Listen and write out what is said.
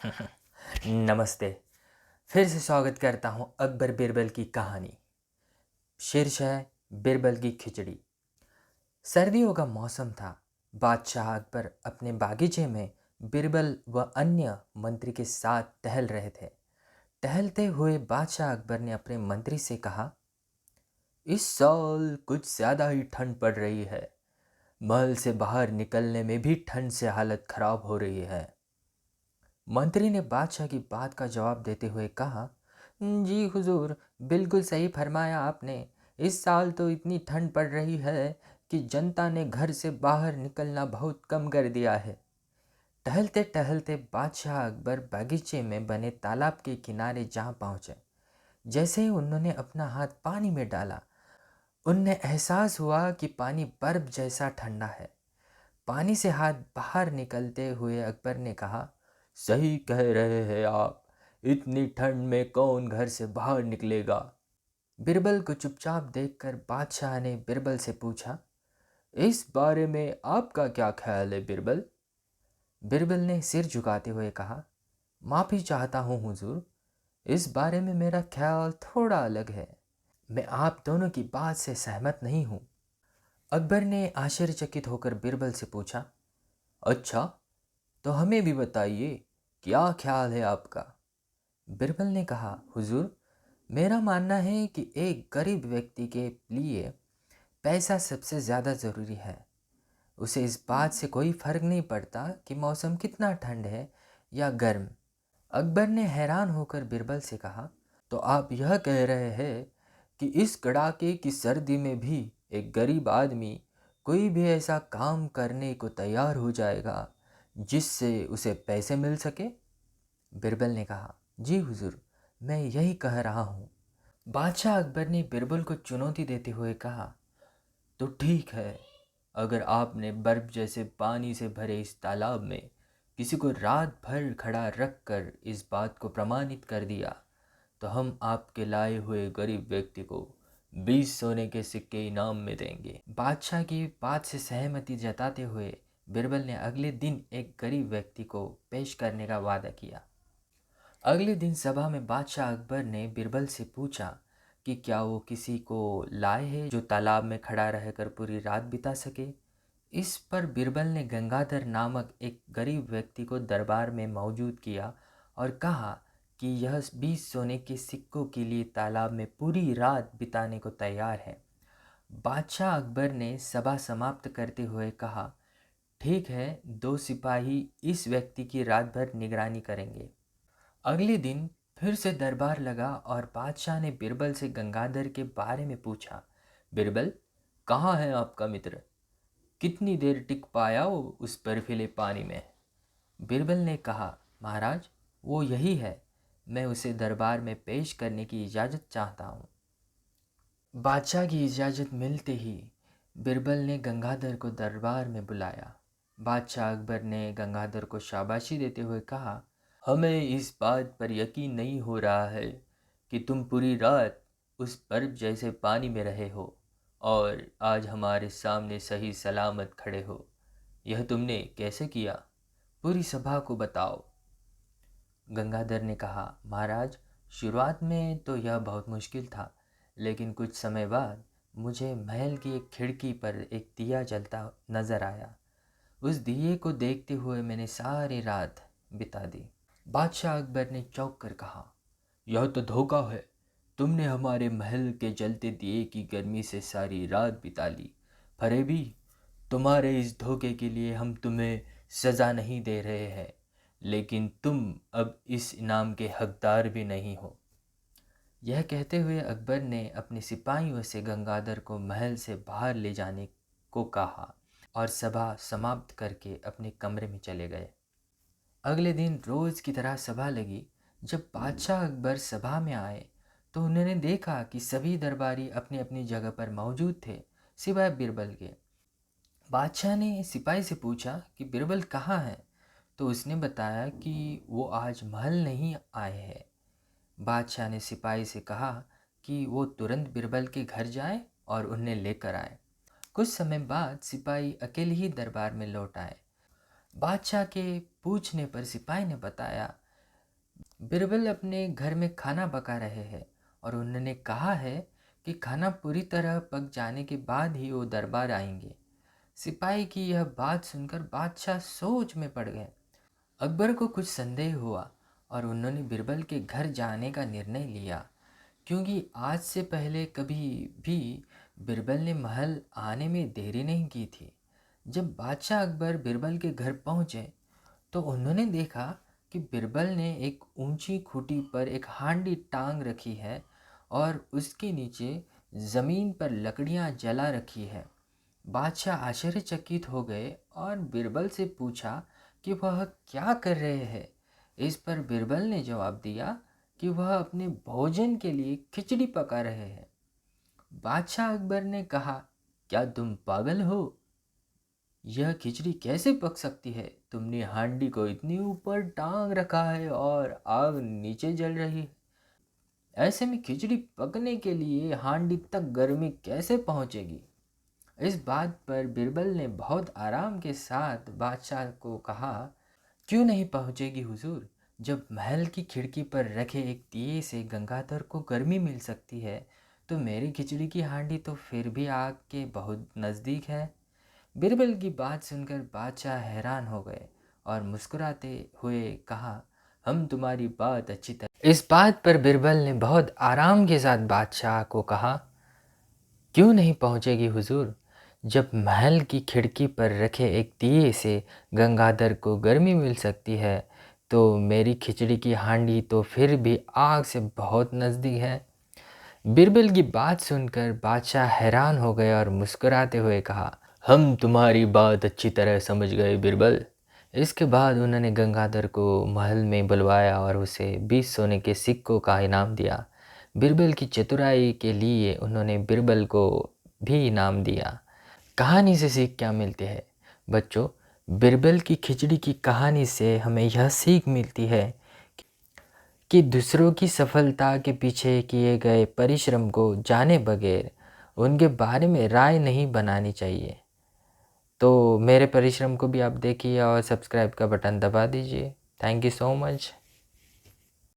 नमस्ते। फिर से स्वागत करता हूँ अकबर बिरबल की कहानी। शीर्ष है बिरबल की खिचड़ी। सर्दियों का मौसम था। बादशाह अकबर अपने बागीचे में बिरबल व अन्य मंत्री के साथ टहल रहे थे। टहलते हुए बादशाह अकबर ने अपने मंत्री से कहा, इस साल कुछ ज़्यादा ही ठंड पड़ रही है। महल से बाहर निकलने में भी ठंड से हालत खराब हो रही है। मंत्री ने बादशाह की बात का जवाब देते हुए कहा, जी हुजूर, बिल्कुल सही फरमाया आपने। इस साल तो इतनी ठंड पड़ रही है कि जनता ने घर से बाहर निकलना बहुत कम कर दिया है। टहलते टहलते बादशाह अकबर बागीचे में बने तालाब के किनारे जहाँ पहुँचे, जैसे ही उन्होंने अपना हाथ पानी में डाला, उन्हें एहसास हुआ कि पानी बर्फ जैसा ठंडा है। पानी से हाथ बाहर निकलते हुए अकबर ने कहा, सही कह रहे हैं आप, इतनी ठंड में कौन घर से बाहर निकलेगा। बिरबल को चुपचाप देखकर बादशाह ने बिरबल से पूछा, इस बारे में आपका क्या ख्याल है बिरबल। बिरबल ने सिर झुकाते हुए कहा, माफ़ी चाहता हूँ हुजूर, इस बारे में मेरा ख्याल थोड़ा अलग है। मैं आप दोनों की बात से सहमत नहीं हूँ। अकबर ने आश्चर्यचकित होकर बिरबल से पूछा, अच्छा, तो हमें भी बताइए, क्या ख्याल है आपका। बिरबल ने कहा, हुजूर, मेरा मानना है कि एक गरीब व्यक्ति के लिए पैसा सबसे ज़्यादा ज़रूरी है। उसे इस बात से कोई फर्क नहीं पड़ता कि मौसम कितना ठंड है या गर्म। अकबर ने हैरान होकर बिरबल से कहा, तो आप यह कह रहे हैं कि इस कड़ाके की सर्दी में भी एक गरीब आदमी कोई भी ऐसा काम करने को तैयार हो जाएगा जिससे उसे पैसे मिल सके। बिरबल ने कहा, जी हुजूर, मैं यही कह रहा हूँ। बादशाह अकबर ने बिरबल को चुनौती देते हुए कहा, तो ठीक है, अगर आपने बर्फ जैसे पानी से भरे इस तालाब में किसी को रात भर खड़ा रख कर इस बात को प्रमाणित कर दिया, तो हम आपके लाए हुए गरीब व्यक्ति को 20 सोने के सिक्के इनाम में देंगे। बादशाह की बात से सहमति जताते हुए बिरबल ने अगले दिन एक गरीब व्यक्ति को पेश करने का वादा किया। अगले दिन सभा में बादशाह अकबर ने बिरबल से पूछा कि क्या वो किसी को लाए हैं जो तालाब में खड़ा रहकर पूरी रात बिता सके। इस पर बिरबल ने गंगाधर नामक एक गरीब व्यक्ति को दरबार में मौजूद किया और कहा कि यह 20 सोने के सिक्कों के लिए तालाब में पूरी रात बिताने को तैयार है। बादशाह अकबर ने सभा समाप्त करते हुए कहा, ठीक है, 2 सिपाही इस व्यक्ति की रात भर निगरानी करेंगे। अगले दिन फिर से दरबार लगा और बादशाह ने बिरबल से गंगाधर के बारे में पूछा, बिरबल, कहाँ है आपका मित्र, कितनी देर टिक पाया वो उस बर्फीले पानी में। बिरबल ने कहा, महाराज, वो यही है, मैं उसे दरबार में पेश करने की इजाज़त चाहता हूँ। बादशाह की इजाज़त मिलते ही बिरबल ने गंगाधर को दरबार में बुलाया। बादशाह अकबर ने गंगाधर को शाबाशी देते हुए कहा, हमें इस बात पर यकीन नहीं हो रहा है कि तुम पूरी रात उस बर्फ जैसे पानी में रहे हो और आज हमारे सामने सही सलामत खड़े हो। यह तुमने कैसे किया? पूरी सभा को बताओ। गंगाधर ने कहा, महाराज, शुरुआत में तो यह बहुत मुश्किल था, लेकिन कुछ समय बाद मुझे महल की एक खिड़की पर एक दिया जलता नजर आया। उस दिए को देखते हुए मैंने सारी रात बिता दी। बादशाह अकबर ने चौंक कर कहा, यह तो धोखा है। तुमने हमारे महल के जलते दिए की गर्मी से सारी रात बिता ली। फरेबी, तुम्हारे इस धोखे के लिए हम तुम्हें सज़ा नहीं दे रहे हैं, लेकिन तुम अब इस इनाम के हकदार भी नहीं हो। यह कहते हुए अकबर ने अपने सिपाहियों से गंगाधर को महल से बाहर ले जाने को कहा और सभा समाप्त करके अपने कमरे में चले गए। अगले दिन रोज़ की तरह सभा लगी। जब बादशाह अकबर सभा में आए तो उन्होंने देखा कि सभी दरबारी अपनी अपनी जगह पर मौजूद थे, सिवाय बिरबल के। बादशाह ने सिपाही से पूछा कि बिरबल कहाँ है, तो उसने बताया कि वो आज महल नहीं आए हैं। बादशाह ने सिपाही से कहा कि वो तुरंत बिरबल के घर जाए और उन्हें लेकर आए। कुछ समय बाद सिपाही अकेले ही दरबार में लौट आए। बादशाह के पूछने पर सिपाही ने बताया बिरबल अपने घर में खाना पका रहे हैं और उन्होंने कहा है कि खाना पूरी तरह पक जाने के बाद ही वो दरबार आएंगे। सिपाही की यह बात सुनकर बादशाह सोच में पड़ गए। अकबर को कुछ संदेह हुआ और उन्होंने बिरबल के घर जाने का निर्णय लिया, क्योंकि आज से पहले कभी भी बिरबल ने महल आने में देरी नहीं की थी। जब बादशाह अकबर बिरबल के घर पहुंचे तो उन्होंने देखा कि बिरबल ने एक ऊंची खूंटी पर एक हांडी टांग रखी है और उसके नीचे ज़मीन पर लकड़ियां जला रखी है। बादशाह आश्चर्यचकित हो गए और बिरबल से पूछा कि वह क्या कर रहे हैं। इस पर बिरबल ने जवाब दिया कि वह अपने भोजन के लिए खिचड़ी पका रहे हैं। बादशाह अकबर ने कहा, क्या तुम पागल हो? यह खिचड़ी कैसे पक सकती है? तुमने हांडी को इतनी ऊपर टांग रखा है और आग नीचे जल रही है। ऐसे में खिचड़ी पकने के लिए हांडी तक गर्मी कैसे पहुंचेगी? इस बात पर बिरबल ने बहुत आराम के साथ बादशाह को कहा, क्यों नहीं पहुंचेगी हुजूर? जब महल की खिड़की पर रखे एक दिए से गंगाधर को गर्मी मिल सकती है, तो मेरी खिचड़ी की हांडी तो फिर भी आग के बहुत नज़दीक है। बिरबल की बात सुनकर बादशाह हैरान हो गए और मुस्कुराते हुए कहा, हम तुम्हारी बात अच्छी तरह। इस बात पर बिरबल ने बहुत आराम के साथ बादशाह को कहा, क्यों नहीं पहुंचेगी हुजूर? जब महल की खिड़की पर रखे एक दिए से गंगाधर को गर्मी मिल सकती है, तो मेरी खिचड़ी की हांडी तो फिर भी आग से बहुत नज़दीक है। बिरबल की बात सुनकर बादशाह हैरान हो गए और मुस्कुराते हुए कहा, हम तुम्हारी बात अच्छी तरह समझ गए बिरबल। इसके बाद उन्होंने गंगाधर को महल में बुलवाया और उसे 20 सोने के सिक्कों का इनाम दिया। बिरबल की चतुराई के लिए उन्होंने बिरबल को भी इनाम दिया। कहानी से सीख क्या मिलती है? बच्चों, बिरबल की खिचड़ी की कहानी से हमें यह सीख मिलती है कि दूसरों की सफलता के पीछे किए गए परिश्रम को जाने बगैर उनके बारे में राय नहीं बनानी चाहिए। तो मेरे परिश्रम को भी आप देखिए और सब्सक्राइब का बटन दबा दीजिए। Thank you so much.